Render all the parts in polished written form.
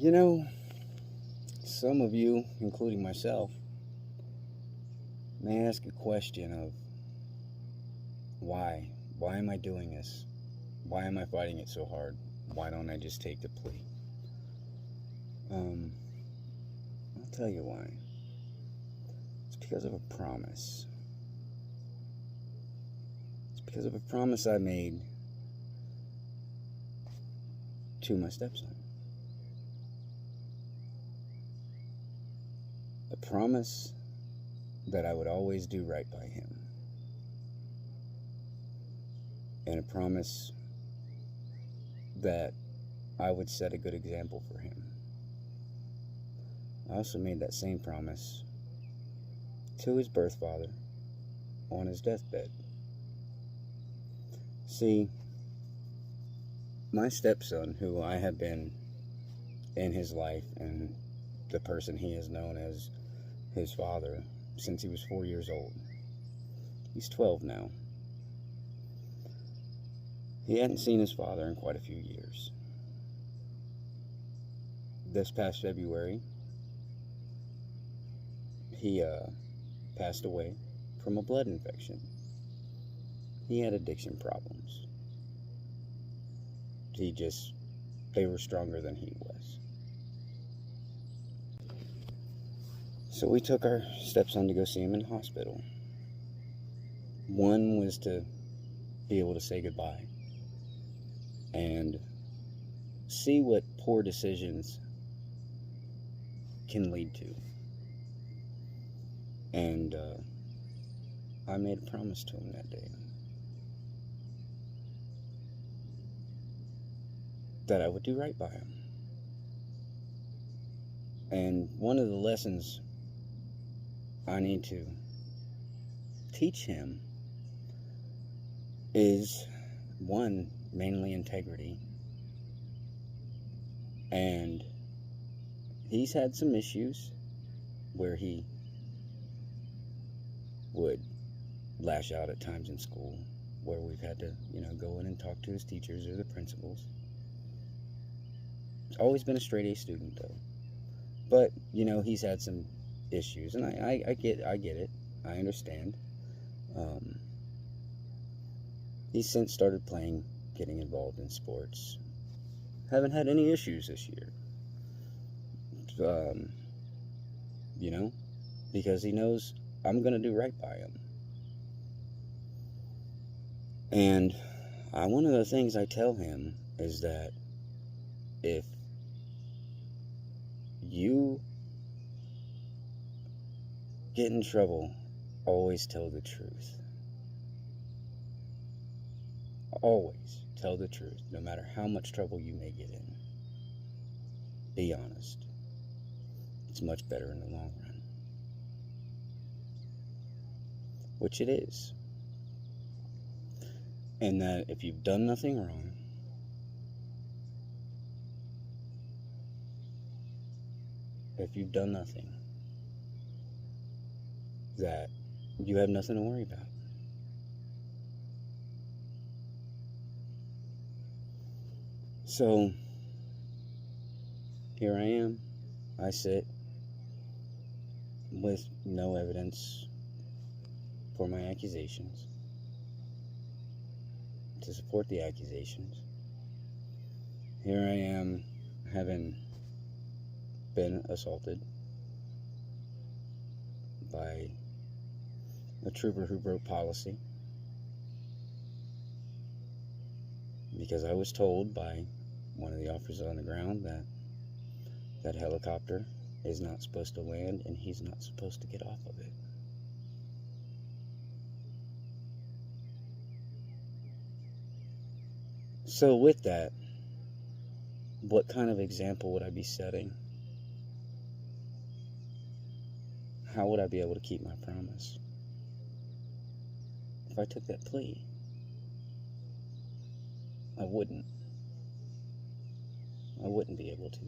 You know, some of you, including myself, may ask a question of why? Why am I doing this? Why am I fighting it so hard? Why don't I just take the plea? Um, I'll tell you why. It's because of a promise. It's because of a promise I made to my stepson. A promise that I would always do right by him. And a promise that I would set a good example for him. I also made that same promise to his birth father on his deathbed. See, my stepson, who I have been in his life and the person he has known as his father since he was 4 years old. He's 12 now. He hadn't seen his father in quite a few years. This past February, he passed away from a blood infection. He had addiction problems. They were stronger than he was. So we took our stepson to go see him in the hospital. One was to be able to say goodbye and see what poor decisions can lead to. And I made a promise to him that day that I would do right by him. And one of the lessons I need to teach him is, one, mainly integrity. And he's had some issues where he would lash out at times in school, where we've had to, go in and talk to his teachers or the principals. He's always been a straight A student, though. But, he's had some issues, and I get it. I understand. He's since started getting involved in sports. Haven't had any issues this year. Because he knows I'm going to do right by him. And one of the things I tell him is that if you get in trouble, always tell the truth. Always tell the truth, no matter how much trouble you may get in. Be honest. It's much better in the long run. Which it is. And that if you've done nothing wrong, that you have nothing to worry about. So, here I am. I sit with no evidence for my accusations, to support the accusations. Here I am, having been assaulted by a trooper who broke policy, because I was told by one of the officers on the ground that that helicopter is not supposed to land and he's not supposed to get off of it. So with that, what kind of example would I be setting? How would I be able to keep my promise if I took that plea? I wouldn't be able to.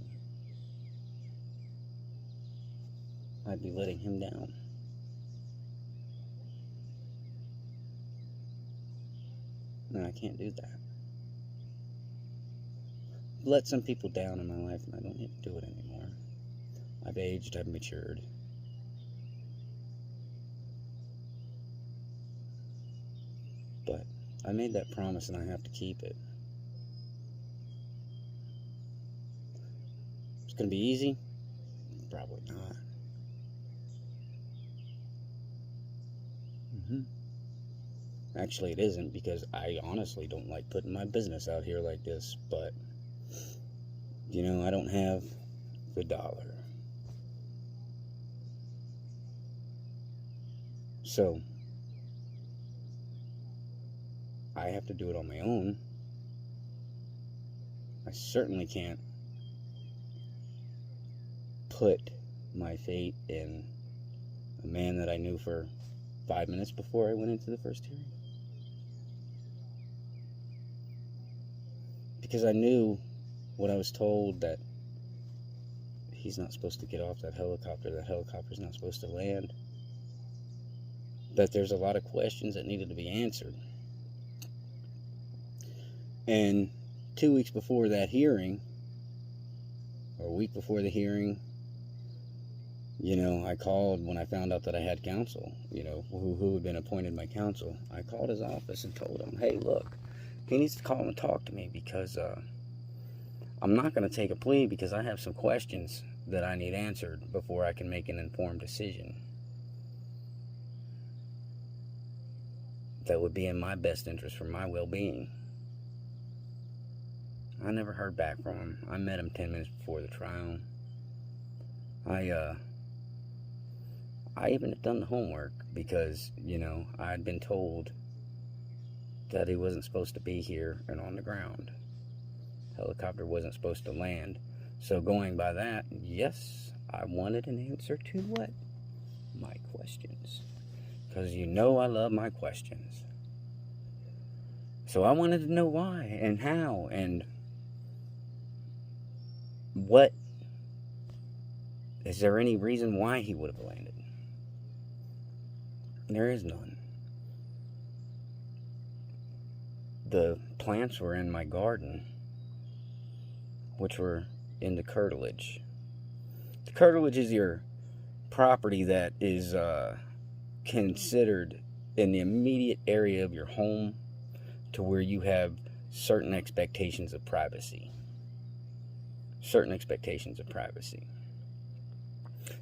I'd be letting him down. And I can't do that. let some people down in my life, and I don't need to do it anymore. I've aged, I've matured. But I made that promise, and I have to keep it. It's going to be easy? Probably not. Actually, it isn't, because I honestly don't like putting my business out here like this, but, I don't have the dollar. So, I have to do it on my own. I certainly can't put my fate in a man that I knew for 5 minutes before I went into the first hearing. Because I knew what I was told, that he's not supposed to get off that helicopter's not supposed to land, that there's a lot of questions that needed to be answered. And 2 weeks before that hearing, or a week before the hearing, I called when I found out that I had counsel, who had been appointed my counsel. I called his office and told him, hey, look, he needs to call and talk to me, because I'm not going to take a plea, because I have some questions that I need answered before I can make an informed decision that would be in my best interest for my well-being. I never heard back from him. I met him 10 minutes before the trial. I even had done the homework, because, I had been told that he wasn't supposed to be here and on the ground. Helicopter wasn't supposed to land. So going by that, yes, I wanted an answer to what? My questions. Because I love my questions. So I wanted to know why and how and what. Is there any reason why he would have landed? There is none. The plants were in my garden, which were in the curtilage. The curtilage is your property that is considered in the immediate area of your home, to where you have certain expectations of privacy.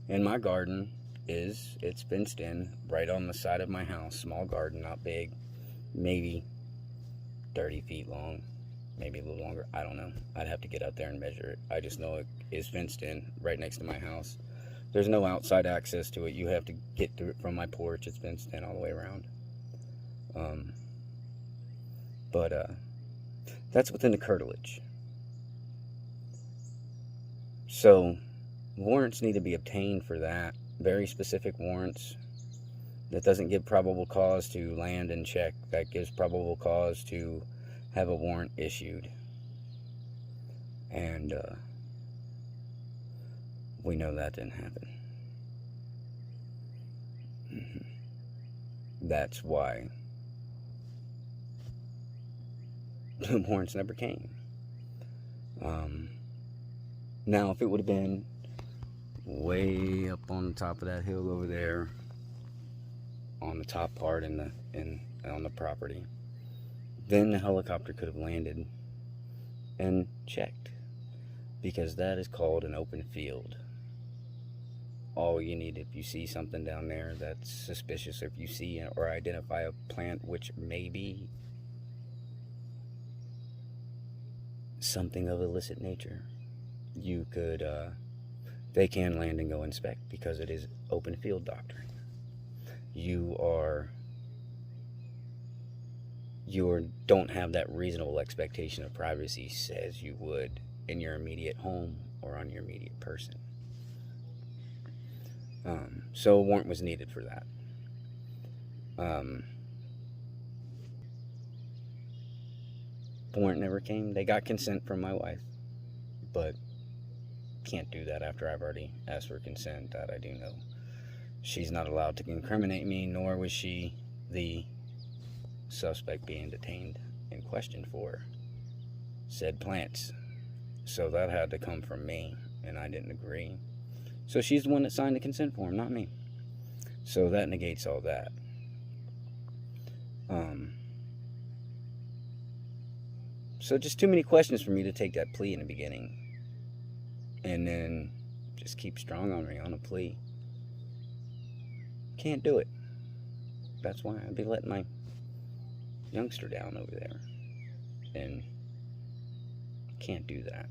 And my garden it's fenced in right on the side of my house. Small garden, not big, maybe 30 feet long, maybe a little longer. I don't know. I'd have to get out there and measure it. I just know it is fenced in right next to my house. There's no outside access to it. You have to get to it from my porch. It's fenced in all the way around. But that's within the curtilage. So warrants need to be obtained for that. Very specific warrants. That doesn't give probable cause to land and check. That gives probable cause to have a warrant issued. And we know that didn't happen. That's why the warrants never came. Now, if it would have been way up on the top of that hill over there, on the top part on the property, then the helicopter could have landed and checked, because that is called an open field. All you need, if you see something down there that's suspicious, if you see or identify a plant which may be something of illicit nature, you could they can land and go inspect, because it is open field doctrine. You don't have that reasonable expectation of privacy as you would in your immediate home or on your immediate person. So a warrant was needed for that. Warrant never came. They got consent from my wife, but can't do that after I've already asked for consent. That I do know. She's not allowed to incriminate me, nor was she the suspect being detained and questioned for said plants So that had to come from me, and I didn't agree. So she's the one that signed the consent form, not me. So that negates all that. So just too many questions for me to take that plea in the beginning, and then just keep strong on me on a plea. Can't do it. That's why I'd be letting my youngster down over there, and can't do that.